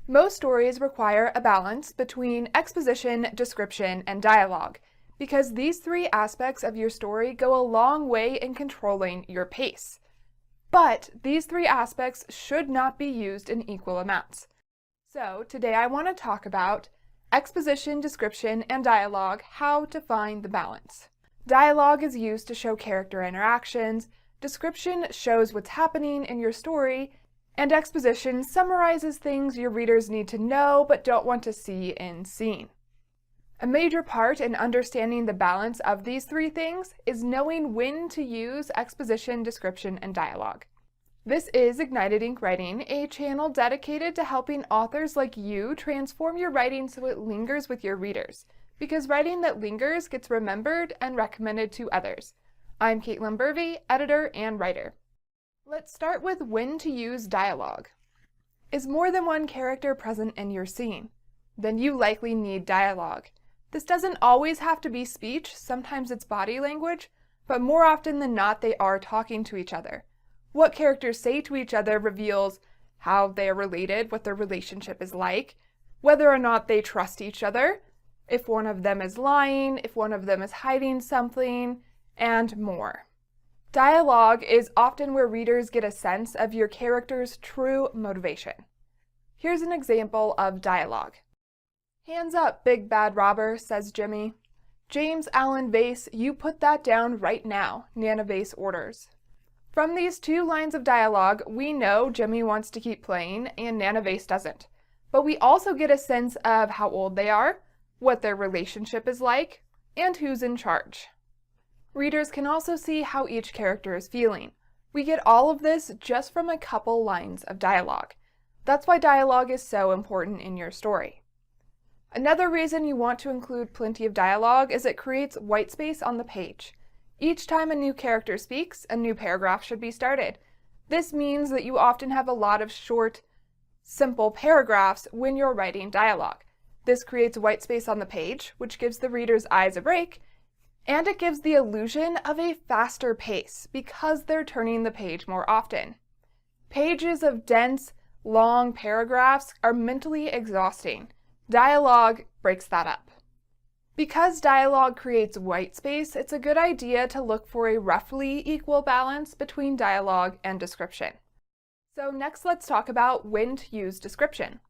Most stories require a balance between exposition, description, and dialogue, because these three aspects of your story go a long way in controlling your pace. But these three aspects should not be used in equal amounts. So today I want to talk about exposition, description, and dialogue, how to find the balance. Dialogue is used to show character interactions, description shows what's happening in your story, and exposition summarizes things your readers need to know but don't want to see in scene. A major part in understanding the balance of these three things is knowing when to use exposition, description, and dialogue. This is Ignited Ink Writing, a channel dedicated to helping authors like you transform your writing so it lingers with your readers, because writing that lingers gets remembered and recommended to others. I'm Caitlin Burvey, editor and writer. Let's start with when to use dialogue. Is more than one character present in your scene? Then you likely need dialogue. This doesn't always have to be speech, sometimes it's body language, but more often than not they are talking to each other. What characters say to each other reveals how they are related, what their relationship is like, whether or not they trust each other, if one of them is lying, if one of them is hiding something, and more. Dialogue is often where readers get a sense of your character's true motivation. Here's an example of dialogue. "Hands up, big bad robber," says Jimmy. "James Allen Vase, you put that down right now," Nana Vase orders. From these two lines of dialogue, we know Jimmy wants to keep playing and Nana Vase doesn't. But we also get a sense of how old they are, what their relationship is like, and who's in charge. Readers can also see how each character is feeling. We get all of this just from a couple lines of dialogue. That's why dialogue is so important in your story. Another reason you want to include plenty of dialogue is it creates white space on the page. Each time a new character speaks, a new paragraph should be started. This means that you often have a lot of short, simple paragraphs when you're writing dialogue. This creates white space on the page, which gives the reader's eyes a break, and it gives the illusion of a faster pace because they're turning the page more often. Pages of dense, long paragraphs are mentally exhausting. Dialogue breaks that up. Because dialogue creates white space, it's a good idea to look for a roughly equal balance between dialogue and description. So next let's talk about when to use description.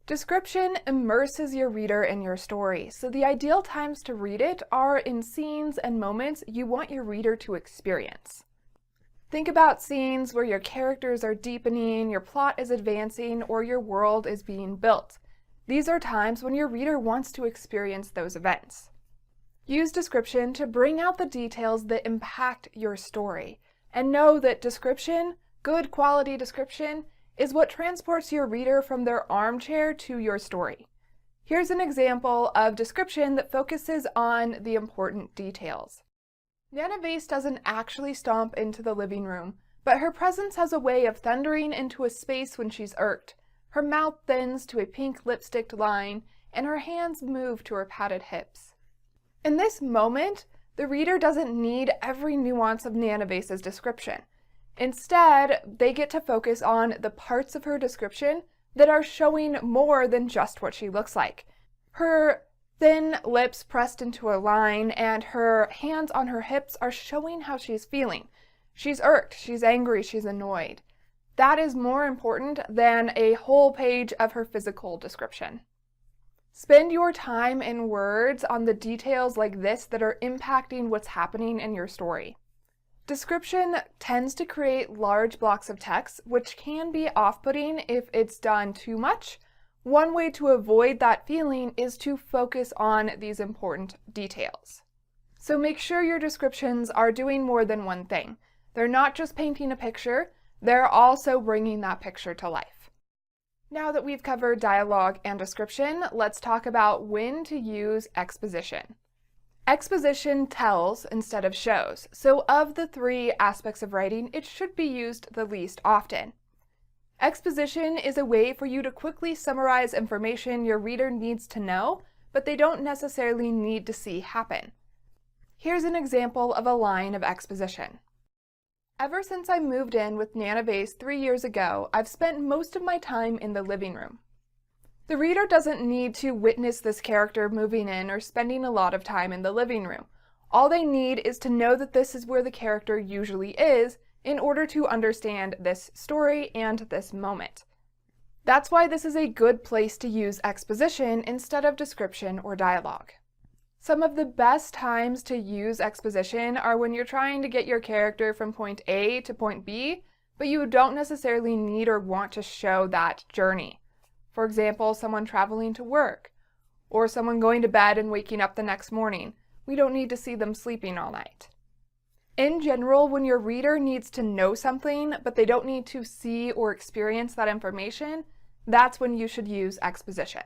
Description immerses your reader in your story, so the ideal times to read it are in scenes and moments you want your reader to experience. Think about scenes where your characters are deepening, your plot is advancing, or your world is being built. These are times when your reader wants to experience those events. Use description to bring out the details that impact your story, and know that description, good quality description, is what transports your reader from their armchair to your story. Here's an example of description that focuses on the important details. Nana Vase doesn't actually stomp into the living room, but her presence has a way of thundering into a space when she's irked. Her mouth thins to a pink lipsticked line, and her hands move to her padded hips. In this moment, the reader doesn't need every nuance of Nana Vase's description. Instead, they get to focus on the parts of her description that are showing more than just what she looks like. Her thin lips pressed into a line and her hands on her hips are showing how she's feeling. She's irked, she's angry, she's annoyed. That is more important than a whole page of her physical description. Spend your time in words on the details like this that are impacting what's happening in your story. Description tends to create large blocks of text, which can be off-putting if it's done too much. One way to avoid that feeling is to focus on these important details. So make sure your descriptions are doing more than one thing. They're not just painting a picture, they're also bringing that picture to life. Now that we've covered dialogue and description, let's talk about when to use exposition. Exposition tells instead of shows, so of the three aspects of writing, it should be used the least often. Exposition is a way for you to quickly summarize information your reader needs to know, but they don't necessarily need to see happen. Here's an example of a line of exposition. Ever since I moved in with Nana Vase 3 years ago, I've spent most of my time in the living room. The reader doesn't need to witness this character moving in or spending a lot of time in the living room. All they need is to know that this is where the character usually is in order to understand this story and this moment. That's why this is a good place to use exposition instead of description or dialogue. Some of the best times to use exposition are when you're trying to get your character from point A to point B, but you don't necessarily need or want to show that journey. For example, someone traveling to work, or someone going to bed and waking up the next morning. We don't need to see them sleeping all night. In general, when your reader needs to know something, but they don't need to see or experience that information, that's when you should use exposition.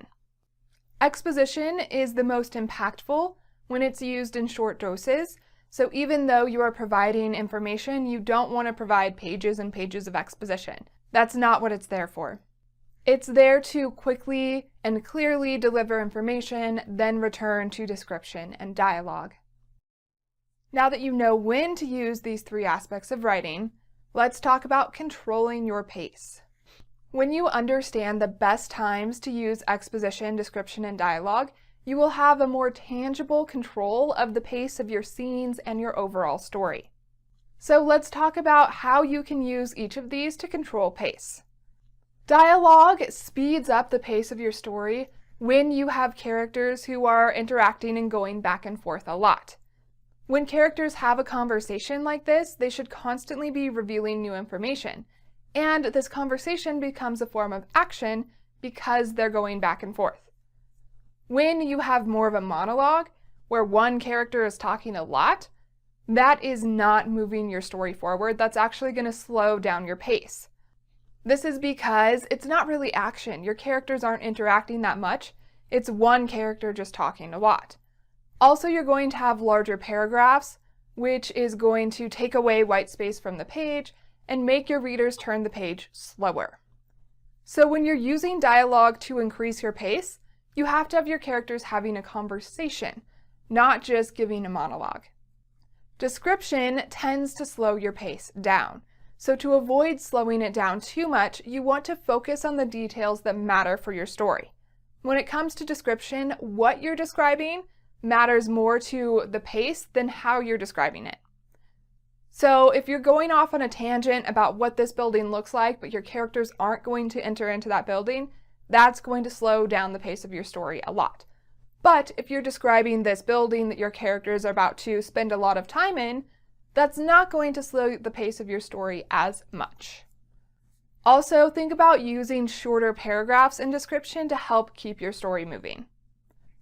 Exposition is the most impactful when it's used in short doses, so even though you are providing information, you don't want to provide pages and pages of exposition. That's not what it's there for. It's there to quickly and clearly deliver information, then return to description and dialogue. Now that you know when to use these three aspects of writing, let's talk about controlling your pace. When you understand the best times to use exposition, description, and dialogue, you will have a more tangible control of the pace of your scenes and your overall story. So let's talk about how you can use each of these to control pace. Dialogue speeds up the pace of your story when you have characters who are interacting and going back and forth a lot. When characters have a conversation like this, they should constantly be revealing new information. And this conversation becomes a form of action because they're going back and forth. When you have more of a monologue, where one character is talking a lot, that is not moving your story forward. That's actually going to slow down your pace. This is because it's not really action. Your characters aren't interacting that much. It's one character just talking a lot. Also, you're going to have larger paragraphs, which is going to take away white space from the page and make your readers turn the page slower. So when you're using dialogue to increase your pace, you have to have your characters having a conversation, not just giving a monologue. Description tends to slow your pace down. So to avoid slowing it down too much, you want to focus on the details that matter for your story. When it comes to description, what you're describing matters more to the pace than how you're describing it. So if you're going off on a tangent about what this building looks like, but your characters aren't going to enter into that building, that's going to slow down the pace of your story a lot. But if you're describing this building that your characters are about to spend a lot of time in, that's not going to slow the pace of your story as much. Also, think about using shorter paragraphs in description to help keep your story moving.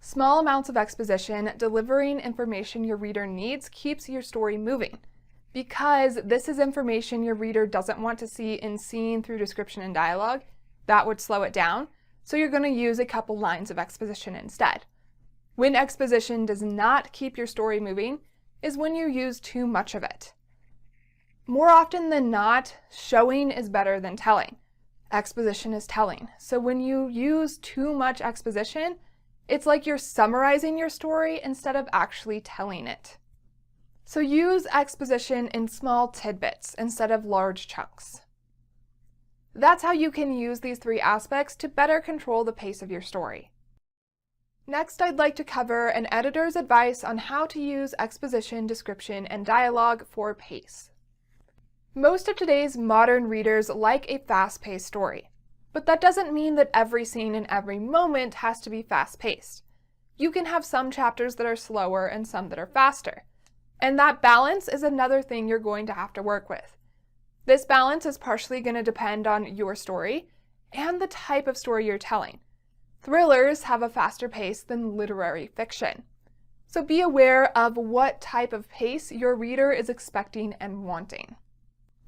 Small amounts of exposition delivering information your reader needs keeps your story moving, because this is information your reader doesn't want to see in scene through description and dialogue. That would slow it down, so you're going to use a couple lines of exposition instead. When exposition does not keep your story moving is when you use too much of it. More often than not, showing is better than telling. Exposition is telling. So when you use too much exposition, it's like you're summarizing your story instead of actually telling it. So use exposition in small tidbits instead of large chunks. That's how you can use these three aspects to better control the pace of your story. Next, I'd like to cover an editor's advice on how to use exposition, description, and dialogue for pace. Most of today's modern readers like a fast-paced story, but that doesn't mean that every scene and every moment has to be fast-paced. You can have some chapters that are slower and some that are faster. And that balance is another thing you're going to have to work with. This balance is partially going to depend on your story and the type of story you're telling. Thrillers have a faster pace than literary fiction. So be aware of what type of pace your reader is expecting and wanting.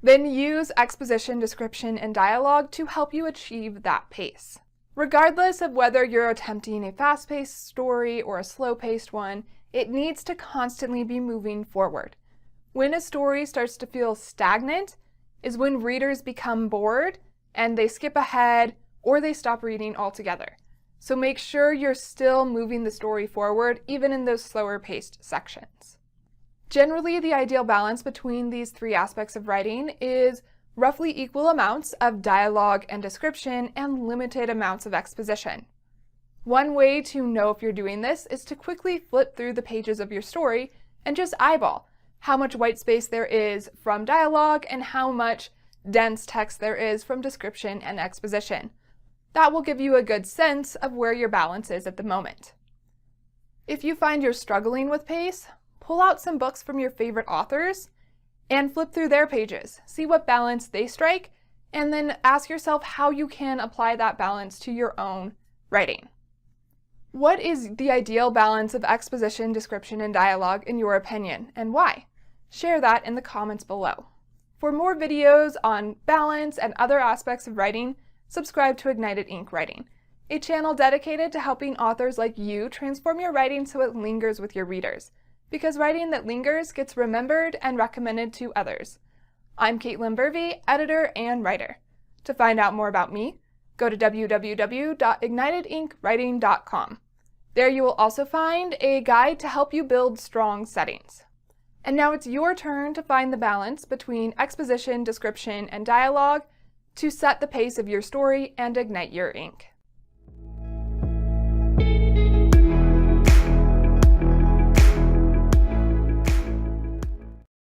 Then use exposition, description, and dialogue to help you achieve that pace. Regardless of whether you're attempting a fast-paced story or a slow-paced one, it needs to constantly be moving forward. When a story starts to feel stagnant is when readers become bored and they skip ahead or they stop reading altogether. So make sure you're still moving the story forward even in those slower paced sections. Generally, the ideal balance between these three aspects of writing is roughly equal amounts of dialogue and description and limited amounts of exposition. One way to know if you're doing this is to quickly flip through the pages of your story and just eyeball how much white space there is from dialogue and how much dense text there is from description and exposition. That will give you a good sense of where your balance is at the moment. If you find you're struggling with pace, pull out some books from your favorite authors and flip through their pages. See what balance they strike, and then ask yourself how you can apply that balance to your own writing. What is the ideal balance of exposition, description, and dialogue in your opinion, and why? Share that in the comments below. For more videos on balance and other aspects of writing, subscribe to Ignited Ink Writing, a channel dedicated to helping authors like you transform your writing so it lingers with your readers, because writing that lingers gets remembered and recommended to others. I'm Caitlin Burvey, editor and writer. To find out more about me, go to www.ignitedinkWriting.com. There you will also find a guide to help you build strong settings. And now it's your turn to find the balance between exposition, description, and dialogue to set the pace of your story and ignite your ink.